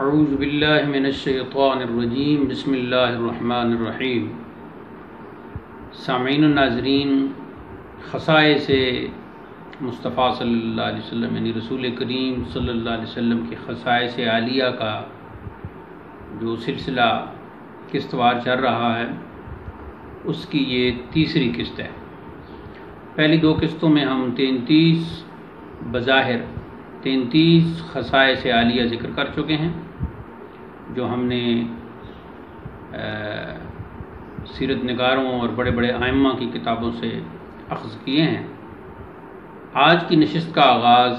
اعوذ باللہ من الشیطان الرجیم بسم اللہ الرحمن الرحیم۔ سامعین و ناظرین، خصائص مصطفیٰ صلی اللہ علیہ وسلم یعنی رسول کریم صلی اللہ علیہ وسلم کی خصائص عالیہ کا جو سلسلہ قسط وار چل رہا ہے اس کی یہ تیسری قسط ہے۔ پہلی دو قسطوں میں ہم 33 خصائص عالیہ ذکر کر چکے ہیں جو ہم نے سیرت نگاروں اور بڑے بڑے ائمہ کی کتابوں سے اخذ کیے ہیں۔ آج کی نشست کا آغاز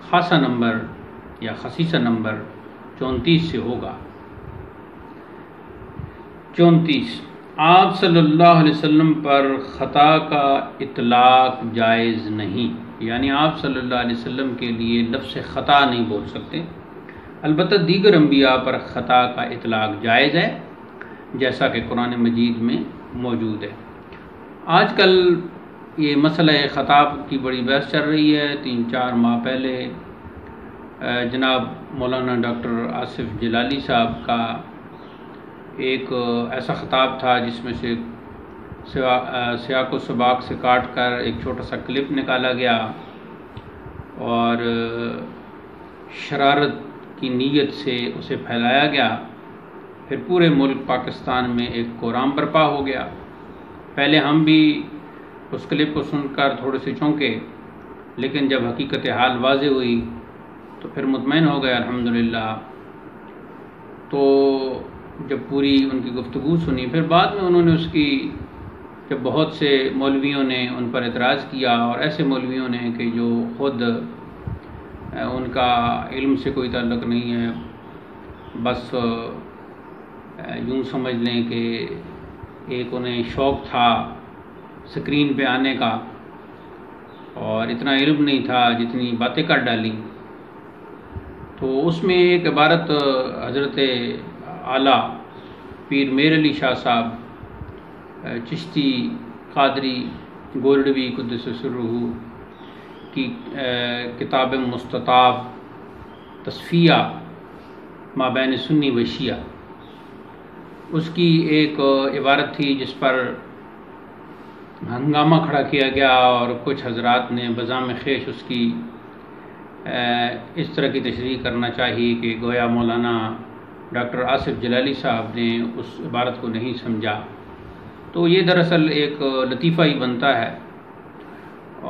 خاصہ نمبر یا خصیصہ نمبر 34 سے ہوگا۔ 34، آپ صلی اللہ علیہ وسلم پر خطا کا اطلاق جائز نہیں، یعنی آپ صلی اللہ علیہ وسلم کے لیے لفظ خطا نہیں بول سکتے، البتہ دیگر انبیاء پر خطا کا اطلاق جائز ہے جیسا کہ قرآن مجید میں موجود ہے۔ آج کل یہ مسئلہ خطا کی بڑی بحث چل رہی ہے۔ 3-4 ماہ پہلے جناب مولانا ڈاکٹر آصف جلالی صاحب کا ایک ایسا خطاب تھا جس میں سے سیاق و سباق سے کاٹ کر ایک چھوٹا سا کلپ نکالا گیا اور شرارت کی نیت سے اسے پھیلایا گیا۔ پھر پورے ملک پاکستان میں ایک کورام برپا ہو گیا۔ پہلے ہم بھی اس کلپ کو سن کر تھوڑے سے چونکے، لیکن جب حقیقت حال واضح ہوئی تو پھر مطمئن ہو گئے الحمدللہ۔ تو جب پوری ان کی گفتگو سنی، پھر بعد میں انہوں نے اس کی جب بہت سے مولویوں نے ان پر اعتراض کیا، اور ایسے مولویوں نے کہ جو خود ان کا علم سے کوئی تعلق نہیں ہے، بس یوں سمجھ لیں کہ ایک انہیں شوق تھا سکرین پہ آنے کا اور اتنا علم نہیں تھا جتنی باتیں کر ڈالی۔ تو اس میں ایک عبارت حضرت اعلیٰ پیر میر علی شاہ صاحب چشتی قادری گولڈوی قدس سرہ کی کتاب مستطاب تصفیہ ما بین سنی و شیعہ، اس کی ایک عبارت تھی جس پر ہنگامہ کھڑا کیا گیا اور کچھ حضرات نے بزام خیش اس کی اس طرح کی تشریح کرنا چاہیے کہ گویا مولانا ڈاکٹر آصف جلالی صاحب نے اس عبارت کو نہیں سمجھا۔ تو یہ دراصل ایک لطیفہ ہی بنتا ہے،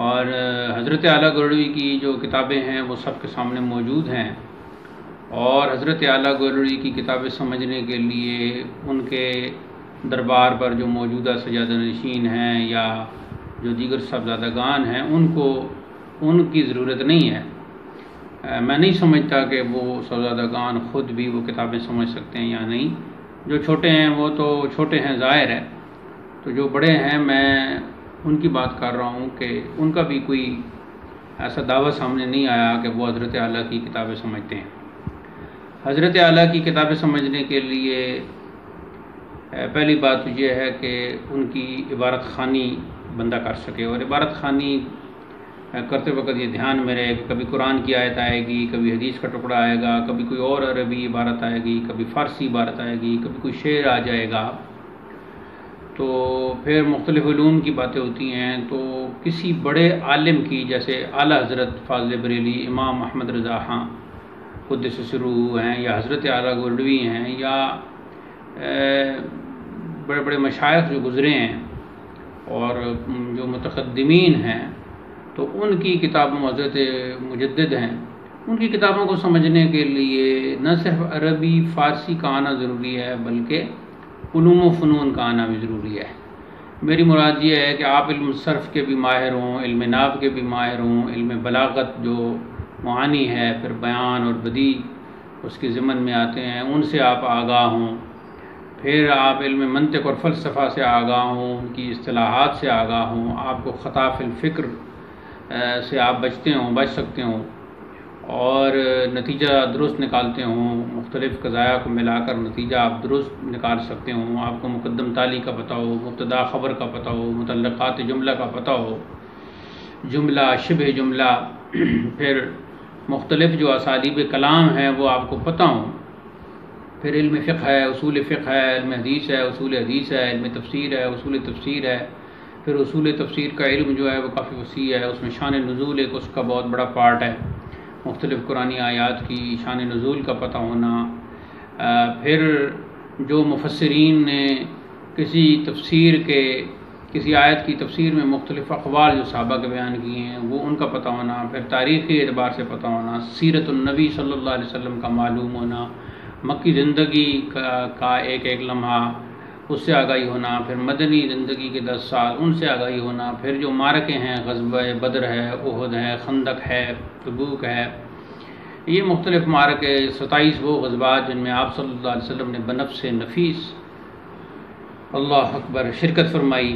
اور حضرت اعلیٰ گولڈوی کی جو کتابیں ہیں وہ سب کے سامنے موجود ہیں، اور حضرت اعلیٰ گولڈوی کی کتابیں سمجھنے کے لیے ان کے دربار پر جو موجودہ سجادہ نشین ہیں یا جو دیگر صاحبزادگان ہیں ان کی ضرورت نہیں ہے۔ میں نہیں سمجھتا کہ وہ صاحبزادگان خود بھی وہ کتابیں سمجھ سکتے ہیں یا نہیں۔ جو چھوٹے ہیں وہ تو چھوٹے ہیں ظاہر ہے، تو جو بڑے ہیں میں ان کی بات کر رہا ہوں کہ ان کا بھی کوئی ایسا دعویٰ سامنے نہیں آیا کہ وہ حضرت اعلیٰ کی کتابیں سمجھتے ہیں۔ حضرت اعلیٰ کی کتابیں سمجھنے کے لیے پہلی بات یہ ہے کہ ان کی عبارت خوانی بندہ کر سکے، اور عبارت خوانی کرتے وقت یہ دھیان میں رہے کہ کبھی قرآن کی آیت آئے گی، کبھی حدیث کا ٹکڑا آئے گا، کبھی کوئی اور عربی عبارت آئے گی، کبھی فارسی عبارت آئے گی، کبھی کوئی شعر آ جائے گا، تو پھر مختلف علوم کی باتیں ہوتی ہیں۔ تو کسی بڑے عالم کی، جیسے اعلیٰ حضرت فاضل بریلی امام احمد رضا خان قدس سرہ ہیں، یا حضرت اعلیٰ گولڈوی ہیں، یا بڑے بڑے مشائخ جو گزرے ہیں اور جو متقدمین ہیں، تو ان کی کتابوں، حضرت مجدد ہیں، ان کی کتابوں کو سمجھنے کے لیے نہ صرف عربی فارسی کا آنا ضروری ہے بلکہ علوم و فنون کا آنا بھی ضروری ہے۔ میری مراد یہ ہے کہ آپ علم صرف کے بھی ماہر ہوں، علم نحو کے بھی ماہر ہوں، علم بلاغت جو معانی ہے، پھر بیان اور بدیع اس کے ضمن میں آتے ہیں، ان سے آپ آگاہ ہوں، پھر آپ علم منطق اور فلسفہ سے آگاہ ہوں، ان کی اصطلاحات سے آگاہ ہوں، آپ کو خطا فی الفکر سے آپ بچ سکتے ہوں اور نتیجہ درست نکالتے ہوں، مختلف قضایا کو ملا کر نتیجہ آپ درست نکال سکتے ہوں، آپ کو مقدم تالی کا پتہ ہو، مبتدا خبر کا پتہ ہو، متعلقات جملہ کا پتہ ہو، جملہ شبہ جملہ، پھر مختلف جو اسالیب کلام ہیں وہ آپ کو پتہ ہوں، پھر علم فقہ ہے، اصول فقہ ہے، علم حدیث ہے، اصول حدیث ہے، علم تفسیر ہے، اصول تفسیر ہے، پھر اصول تفسیر کا علم جو ہے وہ کافی وسیع ہے، اس میں شان نزول ایک اس کا بہت بڑا پارٹ ہے، مختلف قرآنی آیات کی شان نزول کا پتہ ہونا، پھر جو مفسرین نے کسی آیت کی تفسیر میں مختلف اقوال جو صحابہ کے بیان کیے ہیں وہ ان کا پتہ ہونا، پھر تاریخی اعتبار سے پتہ ہونا، سیرت النبی صلی اللہ علیہ وسلم کا معلوم ہونا، مکی زندگی کا ایک ایک لمحہ اس سے آگاہی ہونا، پھر مدنی زندگی کے 10 سال ان سے آگاہی ہونا، پھر جو معرکے ہیں غزوہ بدر ہے، احد ہے، خندق ہے، تبوک ہے، یہ مختلف معرکے 27 وہ غزوات جن میں آپ صلی اللہ علیہ وسلم نے بنفس نفیس اللہ اکبر شرکت فرمائی،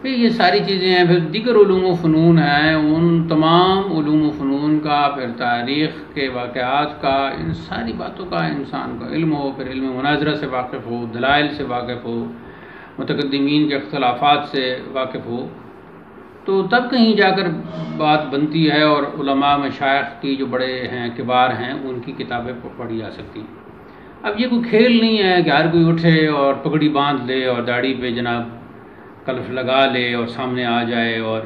پھر یہ ساری چیزیں ہیں، پھر دیگر علوم و فنون ہیں، ان تمام علوم و فنون کا، پھر تاریخ کے واقعات کا، ان ساری باتوں کا انسان کا علم ہو، پھر علم مناظرہ سے واقف ہو، دلائل سے واقف ہو، متقدمین کے اختلافات سے واقف ہو، تو تب کہیں جا کر بات بنتی ہے اور علماء مشائخ کی جو بڑے ہیں کبار ہیں ان کی کتابیں پڑھی جا سکتی ہیں۔ اب یہ کوئی کھیل نہیں ہے کہ ہر کوئی اٹھے اور پگڑی باندھ لے اور داڑھی پہ جناب کلف لگا لے اور سامنے آ جائے اور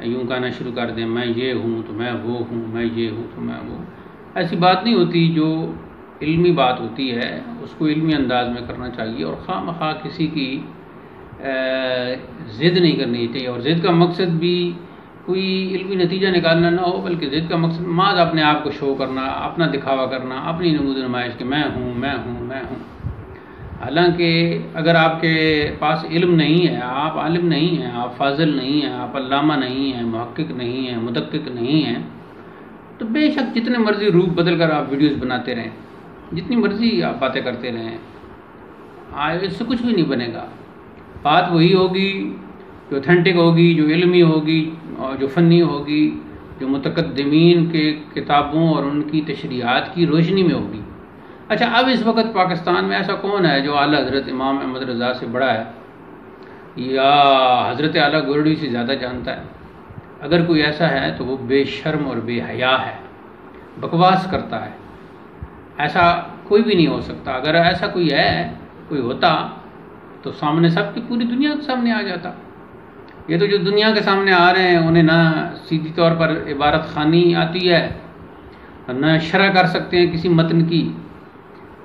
یوں کہنا شروع کر دیں میں یہ ہوں تو میں وہ ہوں، میں یہ ہوں تو میں وہ۔ ایسی بات نہیں ہوتی، جو علمی بات ہوتی ہے اس کو علمی انداز میں کرنا چاہیے، اور خواہ مخواہ کسی کی ضد نہیں کرنی چاہیے، اور ضد کا مقصد بھی کوئی علمی نتیجہ نکالنا نہ ہو، بلکہ ضد کا مقصد محض اپنے آپ کو شو کرنا، اپنا دکھاوا کرنا، اپنی نمود نمائش کہ میں ہوں میں ہوں میں ہوں۔ حالانکہ اگر آپ کے پاس علم نہیں ہے، آپ عالم نہیں ہیں، آپ فاضل نہیں ہیں، آپ علامہ نہیں ہیں، محقق نہیں ہیں، مدقق نہیں ہیں، تو بے شک جتنے مرضی روپ بدل کر آپ ویڈیوز بناتے رہیں، جتنی مرضی آپ باتیں کرتے رہیں، اس سے کچھ بھی نہیں بنے گا۔ بات وہی ہوگی جو اوتھینٹک ہوگی، جو علمی ہوگی اور جو فنی ہوگی، جو متقدمین کے کتابوں اور ان کی تشریحات کی روشنی میں ہوگی۔ اچھا، اب اس وقت پاکستان میں ایسا کون ہے جو اعلیٰ حضرت امام احمد رضا سے بڑا ہے یا حضرت اعلیٰ گولڈوی سے زیادہ جانتا ہے؟ اگر کوئی ایسا ہے تو وہ بے شرم اور بے حیا ہے، بکواس کرتا ہے، ایسا کوئی بھی نہیں ہو سکتا۔ اگر ایسا کوئی ہے، کوئی ہوتا تو سامنے سب کی پوری دنیا کے سامنے آ جاتا۔ یہ تو جو دنیا کے سامنے آ رہے ہیں انہیں نہ سیدھی طور پر عبارت خوانی آتی ہے، نہ شرح کر سکتے ہیں کسی متن کی،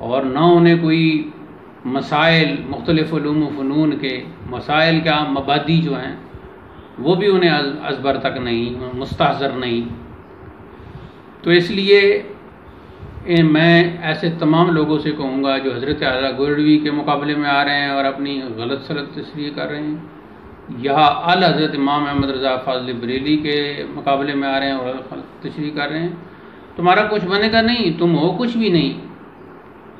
اور نہ انہیں کوئی مسائل مختلف علوم و فنون کے مسائل کا مبادی جو ہیں وہ بھی انہیں ازبر تک نہیں، مستحضر نہیں۔ تو اس لیے میں ایسے تمام لوگوں سے کہوں گا جو حضرت اعلیٰ گولڈوی کے مقابلے میں آ رہے ہیں اور اپنی غلط سلط تشریح کر رہے ہیں، یا اعلیٰ حضرت امام احمد رضا فاضل بریلی کے مقابلے میں آ رہے ہیں اور غلط تشریح کر رہے ہیں، تمہارا کچھ بنے گا نہیں، تم ہو کچھ بھی نہیں،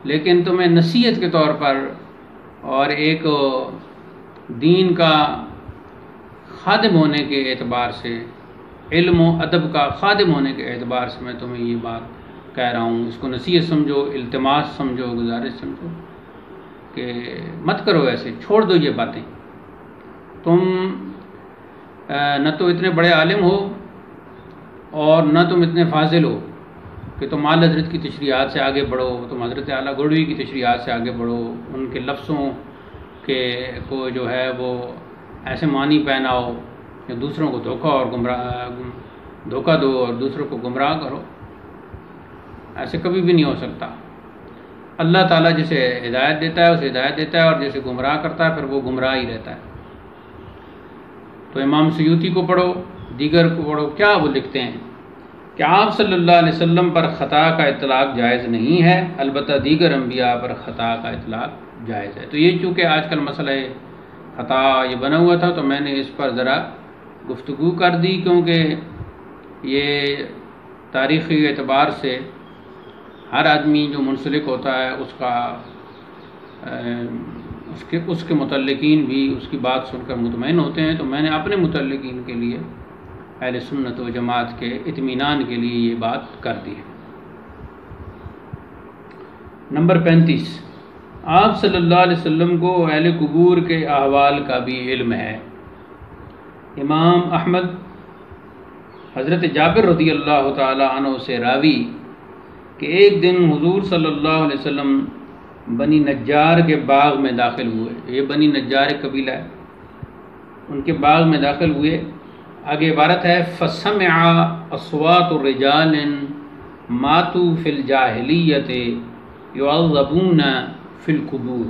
لیکن تمہیں نصیحت کے طور پر اور ایک دین کا خادم ہونے کے اعتبار سے، علم و ادب کا خادم ہونے کے اعتبار سے میں تمہیں یہ بات کہہ رہا ہوں۔ اس کو نصیحت سمجھو، التماس سمجھو، گزارش سمجھو کہ مت کرو ایسے، چھوڑ دو یہ باتیں۔ تم نہ تو اتنے بڑے عالم ہو اور نہ تم اتنے فاضل ہو کہ تم اعلیٰ حضرت کی تشریحات سے آگے بڑھو، تم حضرت اعلیٰ گولڈوی کی تشریحات سے آگے بڑھو، ان کے لفظوں کو جو ہے وہ ایسے معنی پہناؤ کہ دوسروں کو دھوکہ دو اور دوسروں کو گمراہ کرو۔ ایسے کبھی بھی نہیں ہو سکتا۔ اللہ تعالیٰ جسے ہدایت دیتا ہے اسے ہدایت دیتا ہے، اور جسے گمراہ کرتا ہے پھر وہ گمراہ ہی رہتا ہے۔ تو امام سیوطی کو پڑھو، دیگر کو پڑھو، کیا وہ لکھتے ہیں کہ آپ صلی اللہ علیہ وسلم پر خطا کا اطلاق جائز نہیں ہے، البتہ دیگر انبیاء پر خطا کا اطلاق جائز ہے۔ تو یہ چونکہ آج کل مسئلہ خطا یہ بنا ہوا تھا تو میں نے اس پر ذرا گفتگو کر دی، کیونکہ یہ تاریخی اعتبار سے ہر آدمی جو منسلک ہوتا ہے اس کے متعلقین بھی اس کی بات سن کر مطمئن ہوتے ہیں، تو میں نے اپنے متعلقین کے لیے، اہل سنت و جماعت کے اطمینان کے لیے یہ بات کر دی ہے۔ نمبر 35، آپ صلی اللہ علیہ وسلم کو اہل قبور کے احوال کا بھی علم ہے۔ امام احمد حضرت جابر رضی اللہ تعالی عنہ سے راوی کہ ایک دن حضور صلی اللہ علیہ وسلم بنی نجار کے باغ میں داخل ہوئے. یہ بنی نجار ایک قبیلہ ہے, ان کے باغ میں داخل ہوئے. آگے عبارت ہے فَسَمِعَ أَصْوَاتُ رِجَالٍ مَاتُوا فِي الْجَاهِلِيَّةِ يُعَذَّبُونَ فِي الْقُبُورِ.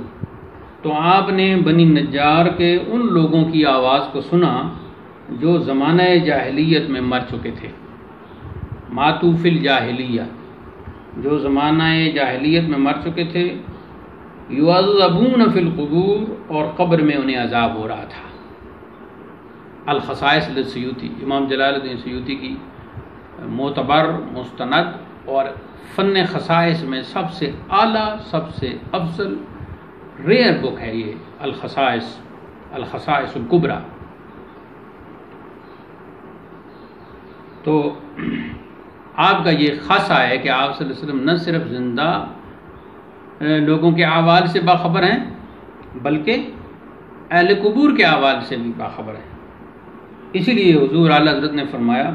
تو آپ نے بنی نجار کے ان لوگوں کی آواز کو سنا جو زمانہ جاہلیت میں مر چکے تھے. ماتوا فی الجاہلیہ, جو زمانہ جاہلیت میں مر چکے تھے. یعذبون فی القبور, اور قبر میں انہیں عذاب ہو رہا تھا. الخصائص للسیوطی, امام جلال الدین سیوطی کی معتبر, مستند اور فن خصائص میں سب سے اعلیٰ, سب سے افضل, ریئر بک ہے یہ الخصائص الکبریٰ. تو آپ کا یہ خاصہ ہے کہ آپ صلی اللہ علیہ وسلم نہ صرف زندہ لوگوں کے احوال سے باخبر ہیں بلکہ اہل قبور کے احوال سے بھی باخبر ہیں. اسی لیے حضور اعلیٰ حضرت نے فرمایا